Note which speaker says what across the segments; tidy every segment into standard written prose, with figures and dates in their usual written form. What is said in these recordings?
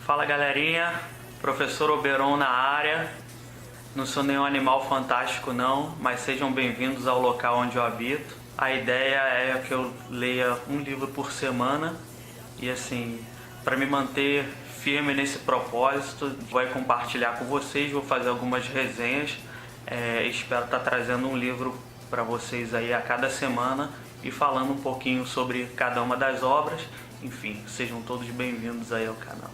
Speaker 1: Fala galerinha, professor Oberon na área. Não sou nenhum animal fantástico não, mas sejam bem-vindos ao local onde eu habito. A ideia é que eu leia um livro por semana e assim, para me manter firme nesse propósito, vou compartilhar com vocês, vou fazer algumas resenhas. Espero estar trazendo um livro para vocês aí a cada semana e falando um pouquinho sobre cada uma das obras. Enfim, sejam todos bem-vindos aí ao canal.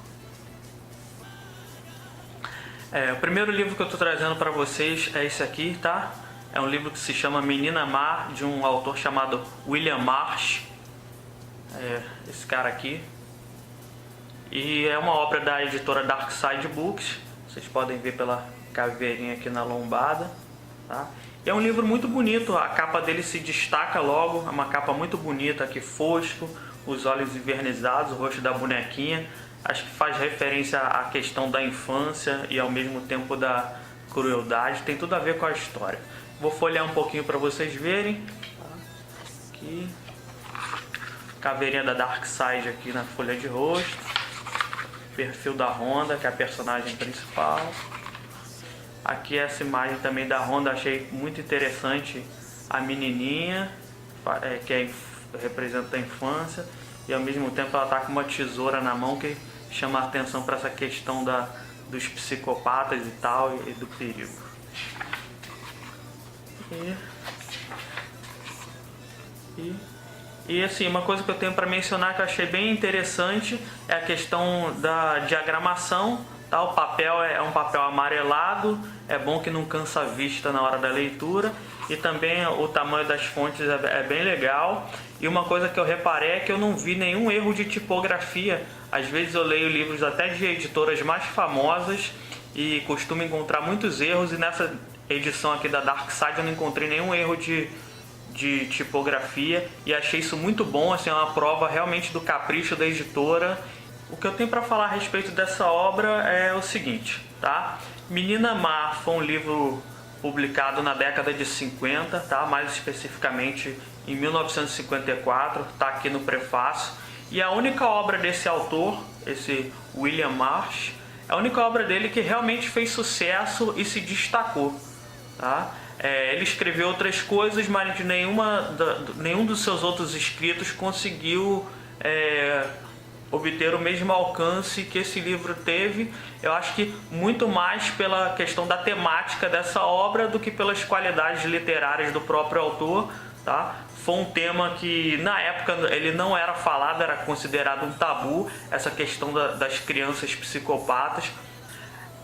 Speaker 1: O primeiro livro que eu estou trazendo para vocês é esse aqui, tá? É um livro que se chama Menina Má, de um autor chamado William Marsh. Esse cara aqui. E é uma obra da editora Dark Side Books. Vocês podem ver pela caveirinha aqui na lombada, tá? E é um livro muito bonito, a capa dele se destaca logo. É uma capa muito bonita aqui, fosco, os olhos envernizados, o rosto da bonequinha. Acho que faz referência à questão da infância e ao mesmo tempo da crueldade. Tem tudo a ver com a história. Vou folhear um pouquinho para vocês verem. Aqui. Caveirinha da Dark Side aqui na folha de rosto. Perfil da Honda, que é a personagem principal. Aqui essa imagem também da Honda, achei muito interessante. A menininha, que representa a infância. E ao mesmo tempo ela está com uma tesoura na mão que chama a atenção para essa questão dos psicopatas e tal, e do perigo. E assim, uma coisa que eu tenho para mencionar que eu achei bem interessante é a questão da diagramação. Tá? O papel é um papel amarelado, é bom que não cansa a vista na hora da leitura. E também o tamanho das fontes é bem legal. E uma coisa que eu reparei é que eu não vi nenhum erro de tipografia. Às vezes eu leio livros até de editoras mais famosas e costumo encontrar muitos erros. E nessa edição aqui da Dark Side eu não encontrei nenhum erro de tipografia. E achei isso muito bom, assim, é uma prova realmente do capricho da editora. O que eu tenho para falar a respeito dessa obra é o seguinte, tá? Menina Má foi um livro publicado na década de 50, tá? Mais especificamente em 1954, tá aqui no prefácio. E a única obra desse autor, esse William Marsh, é a única obra dele que realmente fez sucesso e se destacou, tá? Ele escreveu outras coisas, mas nenhum dos seus outros escritos conseguiu obter o mesmo alcance que esse livro teve. Eu acho que muito mais pela questão da temática dessa obra do que pelas qualidades literárias do próprio autor, tá? Foi um tema que na época ele não era falado, era considerado um tabu, essa questão das crianças psicopatas.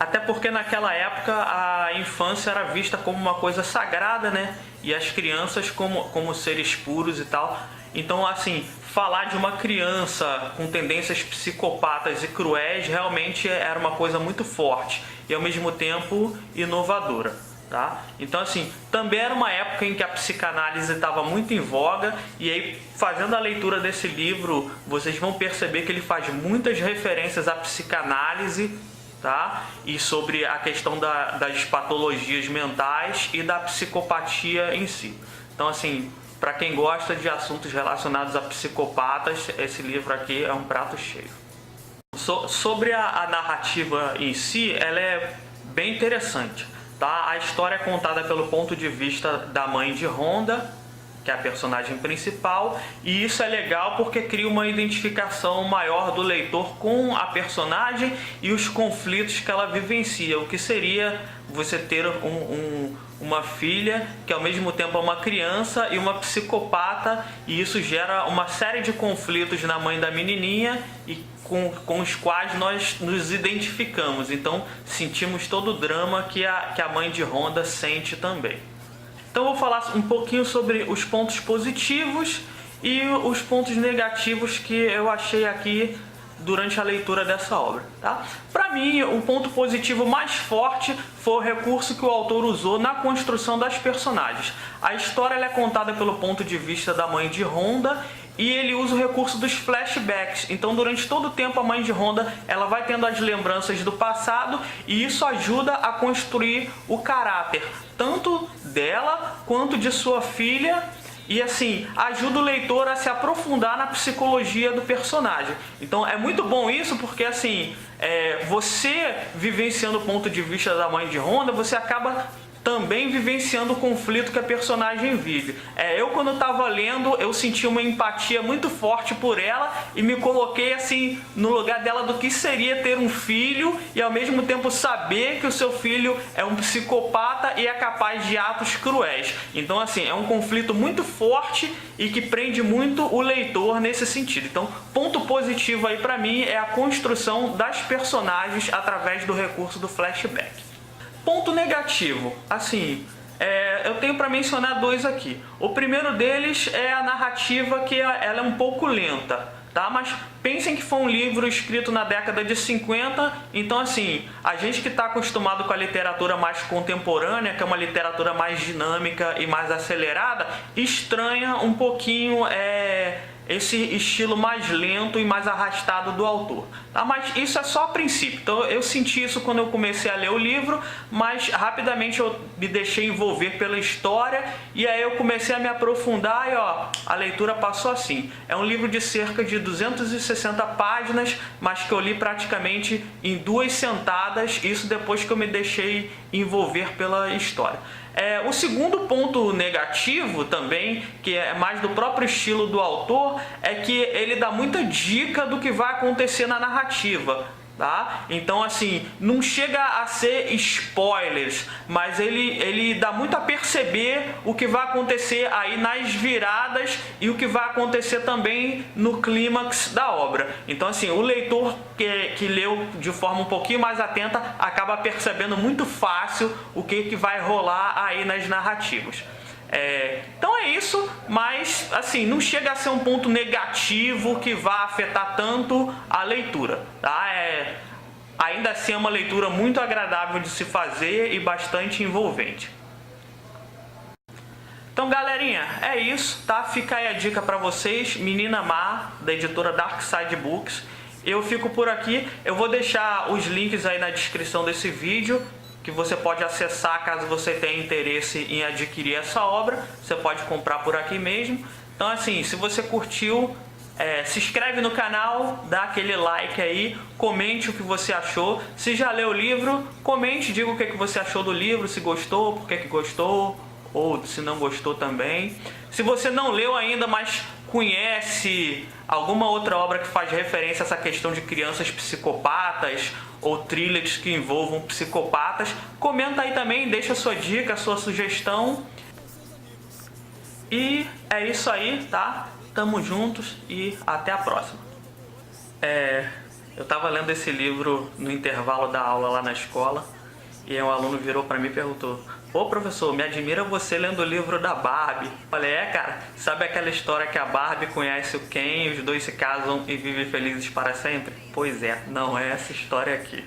Speaker 1: Até porque naquela época a infância era vista como uma coisa sagrada, né? E as crianças como seres puros e tal. Então, assim, falar de uma criança com tendências psicopatas e cruéis realmente era uma coisa muito forte e ao mesmo tempo inovadora, tá? Então, assim, também era uma época em que a psicanálise estava muito em voga, e aí, fazendo a leitura desse livro, vocês vão perceber que ele faz muitas referências à psicanálise, tá? E sobre a questão das patologias mentais e da psicopatia em si. Então, assim, para quem gosta de assuntos relacionados a psicopatas, esse livro aqui é um prato cheio. Sobre a narrativa em si, ela é bem interessante, tá? A história é contada pelo ponto de vista da mãe de Honda, que é a personagem principal, e isso é legal porque cria uma identificação maior do leitor com a personagem e os conflitos que ela vivencia. O que seria você ter uma filha que ao mesmo tempo é uma criança e uma psicopata, e isso gera uma série de conflitos na mãe da menininha e com os quais nós nos identificamos. Então sentimos todo o drama que a mãe de Honda sente também. Então eu vou falar um pouquinho sobre os pontos positivos e os pontos negativos que eu achei aqui durante a leitura dessa obra, tá? Para mim, o ponto positivo mais forte foi o recurso que o autor usou na construção das personagens. A história é contada pelo ponto de vista da mãe de Honda e ele usa o recurso dos flashbacks. Então, durante todo o tempo, a mãe de Honda ela vai tendo as lembranças do passado e isso ajuda a construir o caráter tanto dela quanto de sua filha e assim, ajuda o leitor a se aprofundar na psicologia do personagem. Então é muito bom isso porque assim, você vivenciando o ponto de vista da mãe de Honda, você acaba também vivenciando o conflito que a personagem vive. Eu quando estava lendo, eu senti uma empatia muito forte por ela e me coloquei assim no lugar dela do que seria ter um filho e ao mesmo tempo saber que o seu filho é um psicopata e é capaz de atos cruéis. Então assim, é um conflito muito forte e que prende muito o leitor nesse sentido. Então, ponto positivo aí pra mim é a construção das personagens através do recurso do flashback. Ponto negativo, assim, eu tenho para mencionar dois aqui. O primeiro deles é a narrativa, que ela é um pouco lenta, tá? Mas pensem que foi um livro escrito na década de 50, então assim, a gente que está acostumado com a literatura mais contemporânea, que é uma literatura mais dinâmica e mais acelerada, estranha um pouquinho esse estilo mais lento e mais arrastado do autor, tá? Mas isso é só a princípio. Então eu senti isso quando eu comecei a ler o livro, mas rapidamente eu me deixei envolver pela história e aí eu comecei a me aprofundar e a leitura passou assim. É um livro de cerca de 260 páginas, mas que eu li praticamente em 2 sentadas, isso depois que eu me deixei envolver pela história. O segundo ponto negativo também, que é mais do próprio estilo do autor, é que ele dá muita dica do que vai acontecer na narrativa, tá? Então assim, não chega a ser spoilers, mas ele dá muito a perceber o que vai acontecer aí nas viradas e o que vai acontecer também no clímax da obra. Então assim, o leitor que leu de forma um pouquinho mais atenta acaba percebendo muito fácil o que vai rolar aí nas narrativas. Então é isso, mas assim, não chega a ser um ponto negativo que vá afetar tanto a leitura, tá? Ainda assim é uma leitura muito agradável de se fazer e bastante envolvente. Então galerinha, é isso, tá? Fica aí a dica pra vocês, Menina Má, da editora Dark Side Books. Eu fico por aqui, eu vou deixar os links aí na descrição desse vídeo, que você pode acessar caso você tenha interesse em adquirir essa obra. Você pode comprar por aqui mesmo. Então assim, se você curtiu, se inscreve no canal, dá aquele like aí, comente o que você achou. Se já leu o livro, comente, diga o que você achou do livro, se gostou, por que gostou, ou se não gostou também. Se você não leu ainda, mas conhece alguma outra obra que faz referência a essa questão de crianças psicopatas ou thrillers que envolvam psicopatas, comenta aí também, deixa a sua dica, a sua sugestão. E é isso aí, tá? Tamo juntos e até a próxima. Eu tava lendo esse livro no intervalo da aula lá na escola e um aluno virou pra mim e perguntou: "Pô, professor, me admira você lendo o livro da Barbie." Falei: cara, sabe aquela história que a Barbie conhece o Ken, os dois se casam e vivem felizes para sempre? Pois é, não é essa história aqui.